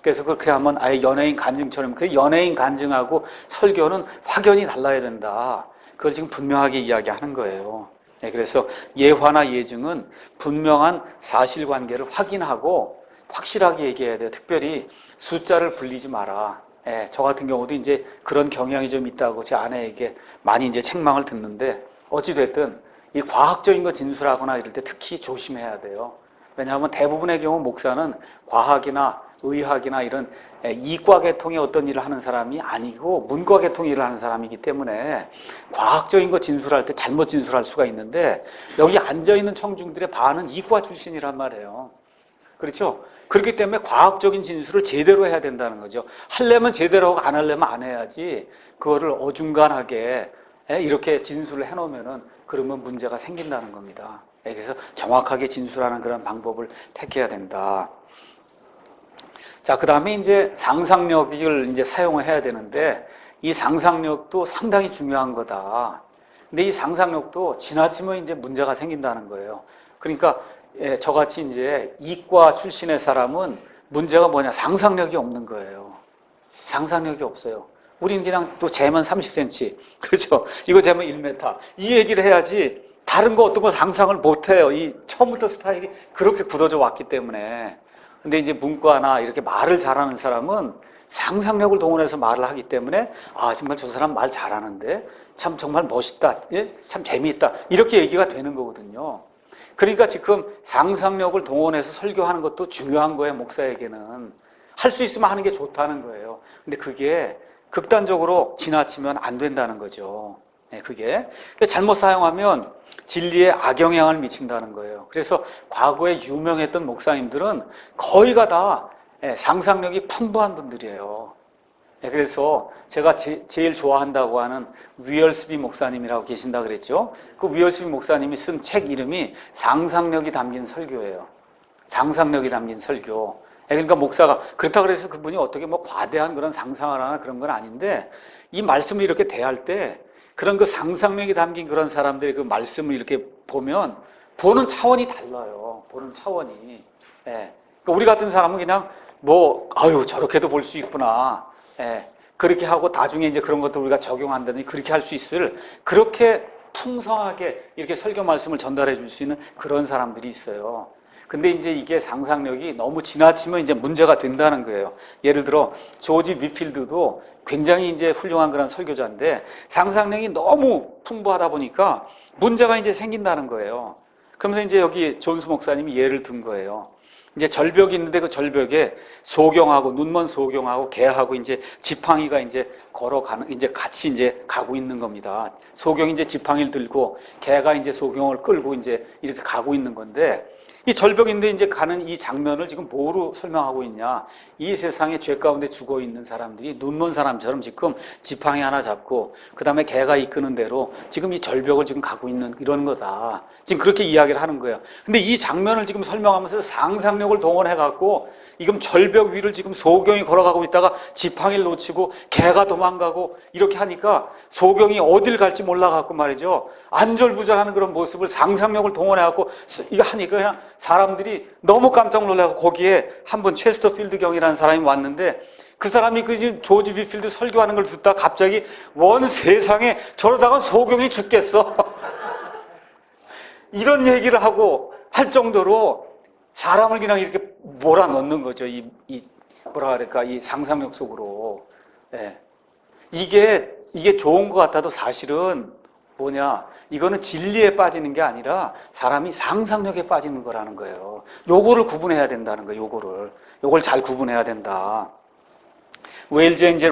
그래서 그렇게 하면 아예 연예인 간증처럼, 그 연예인 간증하고 설교는 확연히 달라야 된다. 그걸 지금 분명하게 이야기하는 거예요. 그래서 예화나 예증은 분명한 사실관계를 확인하고 확실하게 얘기해야 돼요. 특별히 숫자를 불리지 마라. 저 같은 경우도 이제 그런 경향이 좀 있다고 제 아내에게 많이 이제 책망을 듣는데 어찌됐든 이 과학적인 거 진술하거나 이럴 때 특히 조심해야 돼요. 왜냐하면 대부분의 경우 목사는 과학이나 의학이나 이런 이과 계통의 어떤 일을 하는 사람이 아니고 문과 계통의 일을 하는 사람이기 때문에 과학적인 거 진술할 때 잘못 진술할 수가 있는데 여기 앉아있는 청중들의 반은 이과 출신이란 말이에요. 그렇죠? 그렇기 때문에 과학적인 진술을 제대로 해야 된다는 거죠. 하려면 제대로 하고 안 하려면 안 해야지 그거를 어중간하게 이렇게 진술을 해놓으면은 그러면 문제가 생긴다는 겁니다. 그래서 정확하게 진술하는 그런 방법을 택해야 된다. 자, 그 다음에 이제 상상력을 이제 사용을 해야 되는데, 이 상상력도 상당히 중요한 거다. 근데 이 상상력도 지나치면 이제 문제가 생긴다는 거예요. 그러니까 저같이 이제 이과 출신의 사람은 문제가 뭐냐? 상상력이 없는 거예요. 상상력이 없어요. 우리는 그냥 또 재면 30cm, 그렇죠? 이거 재면 1m. 이 얘기를 해야지 다른 거 어떤 거 상상을 못 해요. 이 처음부터 스타일이 그렇게 굳어져 왔기 때문에. 근데 이제 문과나 이렇게 말을 잘하는 사람은 상상력을 동원해서 말을 하기 때문에 아, 정말 저 사람 말 잘하는데 참 정말 멋있다. 예? 참 재미있다. 이렇게 얘기가 되는 거거든요. 그러니까 지금 상상력을 동원해서 설교하는 것도 중요한 거예요. 목사에게는. 할 수 있으면 하는 게 좋다는 거예요. 근데 그게 극단적으로 지나치면 안 된다는 거죠. 그게 잘못 사용하면 진리에 악영향을 미친다는 거예요. 그래서 과거에 유명했던 목사님들은 거의가 다 상상력이 풍부한 분들이에요. 그래서 제가 제일 좋아한다고 하는 위얼스비 목사님이라고 계신다 그랬죠. 그 위얼스비 목사님이 쓴 책 이름이 상상력이 담긴 설교예요. 상상력이 담긴 설교. 그러니까 목사가 그렇다고 해서 그분이 어떻게 뭐 과대한 그런 상상을 하나 그런 건 아닌데, 이 말씀을 이렇게 대할 때 그런 그 상상력이 담긴 그런 사람들의 그 말씀을 이렇게 보면 보는 차원이 달라요. 보는 차원이. 그러니까 우리 같은 사람은 그냥 뭐 아유 저렇게도 볼 수 있구나. 그렇게 하고 나중에 이제 그런 것도 우리가 적용한다니 그렇게 할 수 있을, 그렇게 풍성하게 이렇게 설교 말씀을 전달해 줄 수 있는 그런 사람들이 있어요. 근데 이제 이게 상상력이 너무 지나치면 이제 문제가 된다는 거예요. 예를 들어 조지 위필드도 굉장히 이제 훌륭한 그런 설교자인데 상상력이 너무 풍부하다 보니까 문제가 이제 생긴다는 거예요. 그러면서 이제 여기 존스 목사님이 예를 든 거예요. 이제 절벽이 있는데 그 절벽에 소경하고 눈먼 소경하고 개하고 이제 지팡이가 이제 걸어가는, 이제 같이 이제 가고 있는 겁니다. 소경이 이제 지팡이를 들고 개가 이제 소경을 끌고 이제 이렇게 가고 있는 건데, 이 절벽인데 이제 가는 이 장면을 지금 뭐로 설명하고 있냐? 이 세상에 죄 가운데 죽어 있는 사람들이 눈먼 사람처럼 지금 지팡이 하나 잡고 그 다음에 개가 이끄는 대로 지금 이 절벽을 지금 가고 있는 이런 거다. 지금 그렇게 이야기를 하는 거예요. 근데 이 장면을 지금 설명하면서 상상력을 동원해갖고 지금 절벽 위를 지금 소경이 걸어가고 있다가 지팡이를 놓치고 개가 도망가고 이렇게 하니까 소경이 어딜 갈지 몰라갖고 말이죠. 안절부절하는 그런 모습을 상상력을 동원해갖고 이거 하니까 그냥 사람들이 너무 깜짝 놀라고, 거기에 한 분 체스터필드 경이라는 사람이 왔는데 그 사람이 그 조지 위필드 설교하는 걸 듣다가 갑자기 원 세상에 저러다가 소경이 죽겠어. 이런 얘기를 하고 할 정도로 사람을 그냥 이렇게 몰아넣는 거죠. 이 뭐라 그럴까, 이 상상력 속으로. 이게 좋은 것 같아도 사실은 뭐냐, 이거는 진리에 빠지는 게 아니라 사람이 상상력에 빠지는 거라는 거예요. 요거를 구분해야 된다는 거예요. 요걸 잘 구분해야 된다. 웨일즈에 이제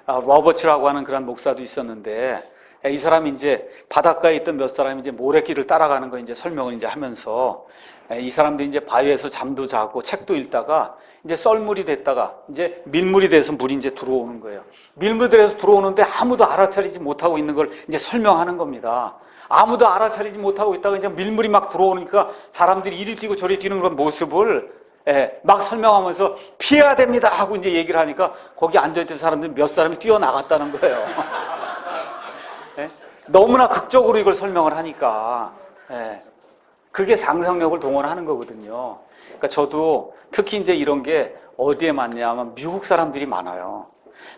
로버츠라고 하는 그런 목사도 있었는데, 이 사람이 이제 바닷가에 있던 몇 사람이 이제 모래길을 따라가는 거 이제 설명을 이제 하면서, 이 사람들이 이제 바위에서 잠도 자고 책도 읽다가 이제 썰물이 됐다가 이제 밀물이 돼서 물이 이제 들어오는 거예요. 밀물이 돼서 들어오는데 아무도 알아차리지 못하고 있는 걸 이제 설명하는 겁니다. 아무도 알아차리지 못하고 있다가 이제 밀물이 막 들어오니까 사람들이 이리 뛰고 저리 뛰는 그런 모습을 막 설명하면서 피해야 됩니다 하고 이제 얘기를 하니까 거기 앉아있던 사람들 몇 사람이 뛰어나갔다는 거예요. 너무나 극적으로 이걸 설명을 하니까. 그게 상상력을 동원하는 거거든요. 그러니까 저도 특히 이제 이런 게 어디에 많냐 하면 미국 사람들이 많아요.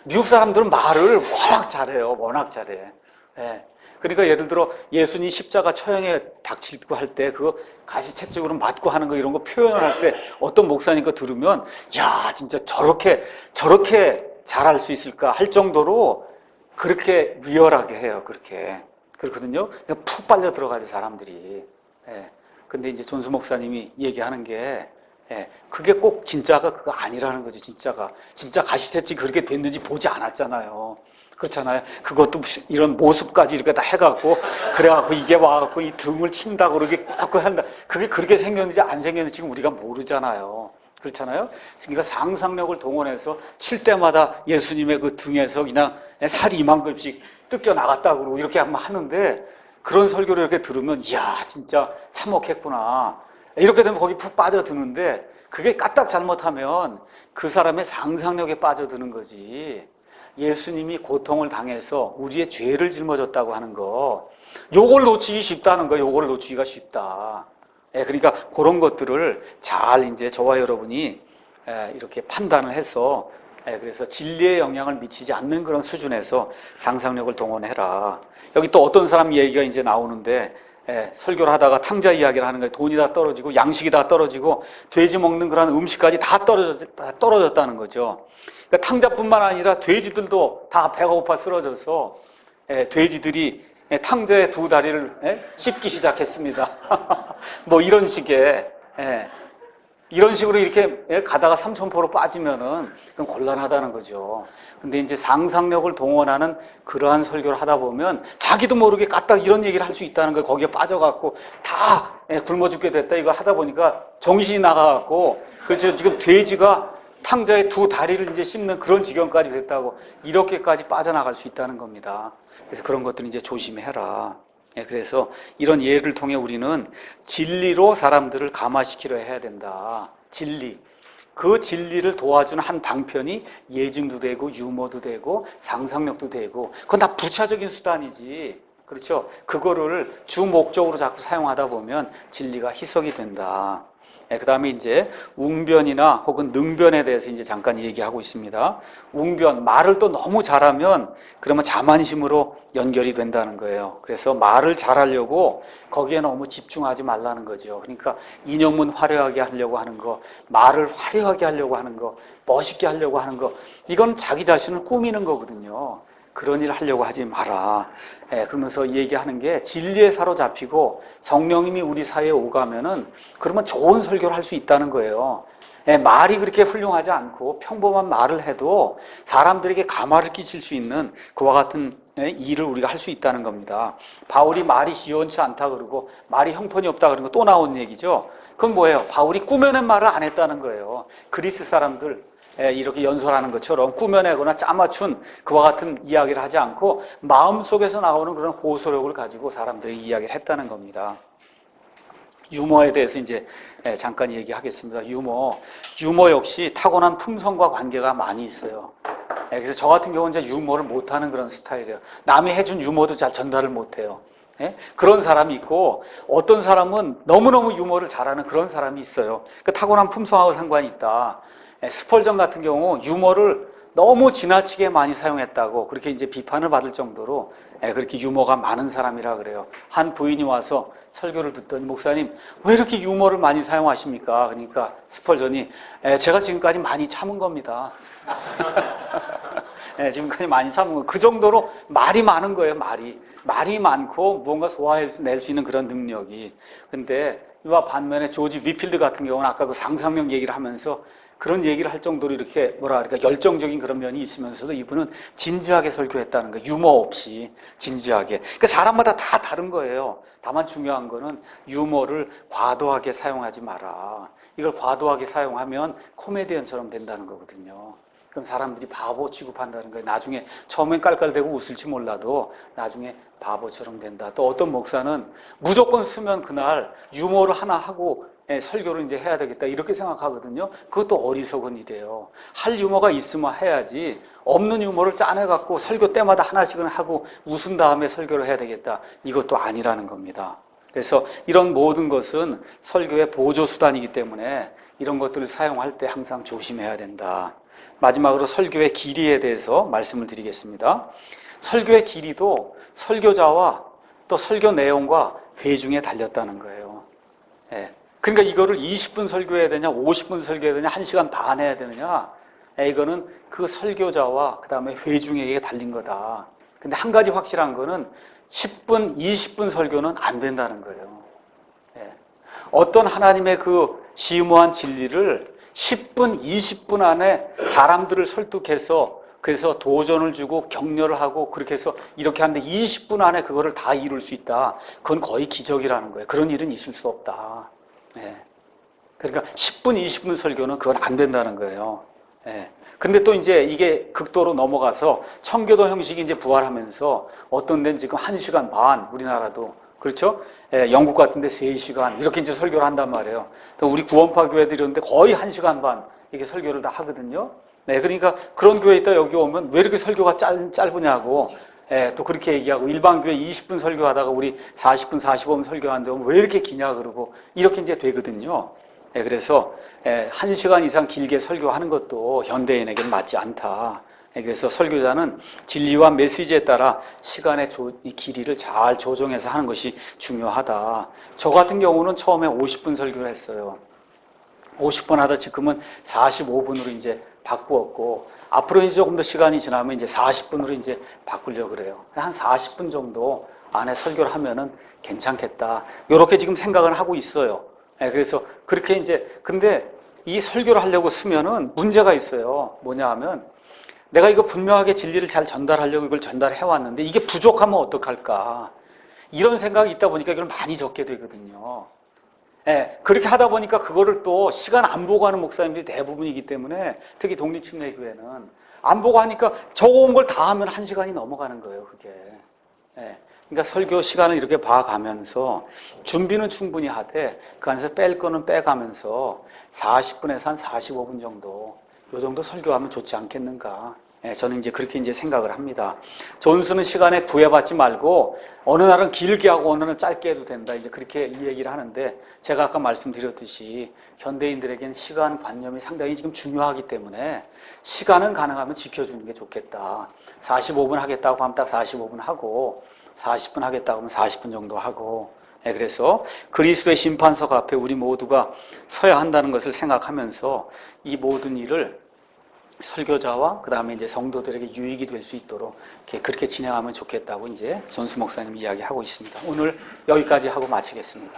미국 사람들은 말을 워낙 잘해요. 워낙 잘해. 그러니까 예를 들어 예수님 십자가 처형에 닥치고 할 때 그거 가시채찍으로 맞고 하는 거 이런 거 표현을 할 때 어떤 목사님 거 들으면 야 진짜 저렇게 잘할 수 있을까 할 정도로 그렇게 리얼하게 해요. 그렇거든요. 그러니까 푹 빨려 들어가죠 사람들이. 근데 이제 존스 목사님이 얘기하는 게 그게 꼭 진짜가 그거 아니라는 거죠. 진짜 가시채찍이 그렇게 됐는지 보지 않았잖아요. 그렇잖아요. 그것도 이런 모습까지 이렇게 다 해갖고 그래갖고 이게 와갖고 이 등을 친다고 그렇게 꼭 한다. 그게 그렇게 생겼는지 안 생겼는지 지금 우리가 모르잖아요. 그렇잖아요. 그러니까 상상력을 동원해서 칠 때마다 예수님의 그 등에서 그냥 살이 이만큼씩 뜯겨 나갔다고 그러고 이렇게 한번 하는데, 그런 설교를 이렇게 들으면 이야 진짜 참혹했구나 이렇게 되면 거기 푹 빠져드는데, 그게 까딱 잘못하면 그 사람의 상상력에 빠져드는 거지. 예수님이 고통을 당해서 우리의 죄를 짊어졌다고 하는 거, 요걸 놓치기 쉽다는 거, 요걸 놓치기가 쉽다. 그러니까 그런 것들을 잘 이제 저와 여러분이 이렇게 판단을 해서, 그래서 진리에 영향을 미치지 않는 그런 수준에서 상상력을 동원해라. 여기 또 어떤 사람 얘기가 이제 나오는데, 설교를 하다가 탕자 이야기를 하는 거예요. 돈이 다 떨어지고 양식이 다 떨어지고 돼지 먹는 그런 음식까지 다 떨어졌다는 거죠. 그러니까 탕자뿐만 아니라 돼지들도 다 배가 고파 쓰러져서 돼지들이 탕자의 두 다리를 씹기 시작했습니다. 뭐 이런 식의, 이런 식으로 이렇게 가다가 삼천포로 빠지면은 그건 곤란하다는 거죠. 근데 이제 상상력을 동원하는 그러한 설교를 하다 보면 자기도 모르게 까딱 이런 얘기를 할 수 있다는 거예요. 거기에 빠져갖고 다 굶어 죽게 됐다 이거 하다 보니까 정신이 나가갖고, 그렇죠. 지금 돼지가 탕자의 두 다리를 이제 씹는 그런 지경까지 됐다고, 이렇게까지 빠져나갈 수 있다는 겁니다. 그래서 그런 것들은 이제 조심해라. 그래서 이런 예를 통해 우리는 진리로 사람들을 감화시키려 해야 된다. 진리. 그 진리를 도와주는 한 방편이 예증도 되고 유머도 되고 상상력도 되고, 그건 다 부차적인 수단이지. 그렇죠? 그거를 주 목적으로 자꾸 사용하다 보면 진리가 희석이 된다. 그 다음에 이제 웅변이나 혹은 능변에 대해서 이제 잠깐 얘기하고 있습니다. 웅변, 말을 또 너무 잘하면 그러면 자만심으로 연결이 된다는 거예요. 그래서 말을 잘하려고 거기에 너무 집중하지 말라는 거죠. 그러니까 인용문 화려하게 하려고 하는 거, 말을 화려하게 하려고 하는 거, 멋있게 하려고 하는 거, 이건 자기 자신을 꾸미는 거거든요. 그런 일을 하려고 하지 마라. 그러면서 얘기하는 게, 진리에 사로잡히고 성령님이 우리 사이에 오가면은 그러면 좋은 설교를 할 수 있다는 거예요. 말이 그렇게 훌륭하지 않고 평범한 말을 해도 사람들에게 감화를 끼칠 수 있는 그와 같은 일을 우리가 할 수 있다는 겁니다. 바울이 말이 시원치 않다 그러고 말이 형편이 없다 그런 거 또 나온 얘기죠. 그건 뭐예요? 바울이 꾸며낸 말을 안 했다는 거예요. 그리스 사람들 이렇게 연설하는 것처럼 꾸며내거나 짜맞춘 그와 같은 이야기를 하지 않고 마음속에서 나오는 그런 호소력을 가지고 사람들이 이야기를 했다는 겁니다. 유머에 대해서 이제 잠깐 얘기하겠습니다. 유머 역시 타고난 품성과 관계가 많이 있어요. 그래서 저 같은 경우는 이제 유머를 못하는 그런 스타일이에요. 남이 해준 유머도 잘 전달을 못해요. 그런 사람이 있고, 어떤 사람은 너무너무 유머를 잘하는 그런 사람이 있어요. 그 타고난 품성하고 상관이 있다. 스펄전 같은 경우 유머를 너무 지나치게 많이 사용했다고 그렇게 이제 비판을 받을 정도로 그렇게 유머가 많은 사람이라 그래요. 한 부인이 와서 설교를 듣더니, 목사님 왜 이렇게 유머를 많이 사용하십니까? 그러니까 스펄전이 제가 지금까지 많이 참은 겁니다. 지금까지 많이 참은 거. 그 정도로 말이 많은 거예요. 말이 많고 무언가 소화해낼 수 있는 그런 능력이. 근데 이와 반면에 조지 위필드 같은 경우는 아까 그 상상력 얘기를 하면서 그런 얘기를 할 정도로 이렇게 열정적인 그런 면이 있으면서도 이분은 진지하게 설교했다는 거예요. 유머 없이 진지하게. 그러니까 사람마다 다 다른 거예요. 다만 중요한 거는 유머를 과도하게 사용하지 마라. 이걸 과도하게 사용하면 코미디언처럼 된다는 거거든요. 그럼 사람들이 바보 취급한다는 거예요. 나중에 처음엔 깔깔대고 웃을지 몰라도 나중에 바보처럼 된다. 또 어떤 목사는 무조건 쓰면 그날 유머를 하나 하고 설교를 이제 해야 되겠다 이렇게 생각하거든요. 그것도 어리석은 일이에요. 할 유머가 있으면 해야지, 없는 유머를 짜내갖고 설교 때마다 하나씩은 하고 웃은 다음에 설교를 해야 되겠다, 이것도 아니라는 겁니다. 그래서 이런 모든 것은 설교의 보조수단이기 때문에 이런 것들을 사용할 때 항상 조심해야 된다. 마지막으로 설교의 길이에 대해서 말씀을 드리겠습니다. 설교의 길이도 설교자와 또 설교 내용과 회중에 달렸다는 거예요. 그러니까 이거를 20분 설교해야 되냐, 50분 설교해야 되냐, 1시간 반 해야 되느냐, 이거는 그 설교자와 그 다음에 회중에게 달린 거다. 근데 한 가지 확실한 거는 10분, 20분 설교는 안 된다는 거예요. 어떤 하나님의 그 심오한 진리를 10분, 20분 안에 사람들을 설득해서 그래서 도전을 주고 격려를 하고 그렇게 해서 이렇게 하는데 20분 안에 그거를 다 이룰 수 있다. 그건 거의 기적이라는 거예요. 그런 일은 있을 수 없다. 그러니까 10분, 20분 설교는 그건 안 된다는 거예요. 근데 또 이제 이게 극도로 넘어가서 청교도 형식이 이제 부활하면서 어떤 데는 지금 1시간 반, 우리나라도 그렇죠? 예, 영국 같은 데 3시간 이렇게 이제 설교를 한단 말이에요. 또 우리 구원파 교회들이 이런데 거의 1시간 반 이렇게 설교를 다 하거든요. 네, 그러니까 그런 교회 있다 여기 오면 왜 이렇게 설교가 짧으냐고, 예, 또 그렇게 얘기하고, 일반 교회 20분 설교하다가 우리 40분, 45분 설교하는데 오면 왜 이렇게 기냐 그러고 이렇게 이제 되거든요. 예, 그래서 1시간 이상 길게 설교하는 것도 현대인에게는 맞지 않다. 예, 그래서 설교자는 진리와 메시지에 따라 시간의 길이를 잘 조정해서 하는 것이 중요하다. 저 같은 경우는 처음에 50분 설교를 했어요. 50분 하다 지금은 45분으로 이제 바꾸었고, 앞으로 이제 조금 더 시간이 지나면 이제 40분으로 이제 바꾸려고 그래요. 한 40분 정도 안에 설교를 하면은 괜찮겠다. 이렇게 지금 생각을 하고 있어요. 그래서 그렇게 이제, 근데 이 설교를 하려고 쓰면은 문제가 있어요. 뭐냐 하면, 내가 이거 분명하게 진리를 잘 전달하려고 이걸 전달해 왔는데 이게 부족하면 어떡할까? 이런 생각이 있다 보니까 이걸 많이 적게 되거든요. 예, 그렇게 하다 보니까 그거를 또 시간 안 보고 하는 목사님들이 대부분이기 때문에, 특히 독립침례교회는 안 보고 하니까 적어온 걸 다 하면 1시간이 넘어가는 거예요, 그게. 예, 그러니까 설교 시간을 이렇게 봐가면서 준비는 충분히 하되 그 안에서 뺄 거는 빼가면서 40분에서 한 45분 정도, 요 정도 설교하면 좋지 않겠는가. 예, 저는 이제 그렇게 이제 생각을 합니다. 존수는 시간에 구애받지 말고 어느 날은 길게 하고 어느 날은 짧게 해도 된다. 이제 그렇게 이 얘기를 하는데, 제가 아까 말씀드렸듯이 현대인들에게는 시간 관념이 상당히 지금 중요하기 때문에 시간은 가능하면 지켜주는 게 좋겠다. 45분 하겠다고 하면 딱 45분 하고, 40분 하겠다고 하면 40분 정도 하고, 예, 그래서 그리스도의 심판석 앞에 우리 모두가 서야 한다는 것을 생각하면서 이 모든 일을 설교자와 그 다음에 이제 성도들에게 유익이 될 수 있도록 그렇게 진행하면 좋겠다고 이제 존수 목사님이 이야기하고 있습니다. 오늘 여기까지 하고 마치겠습니다.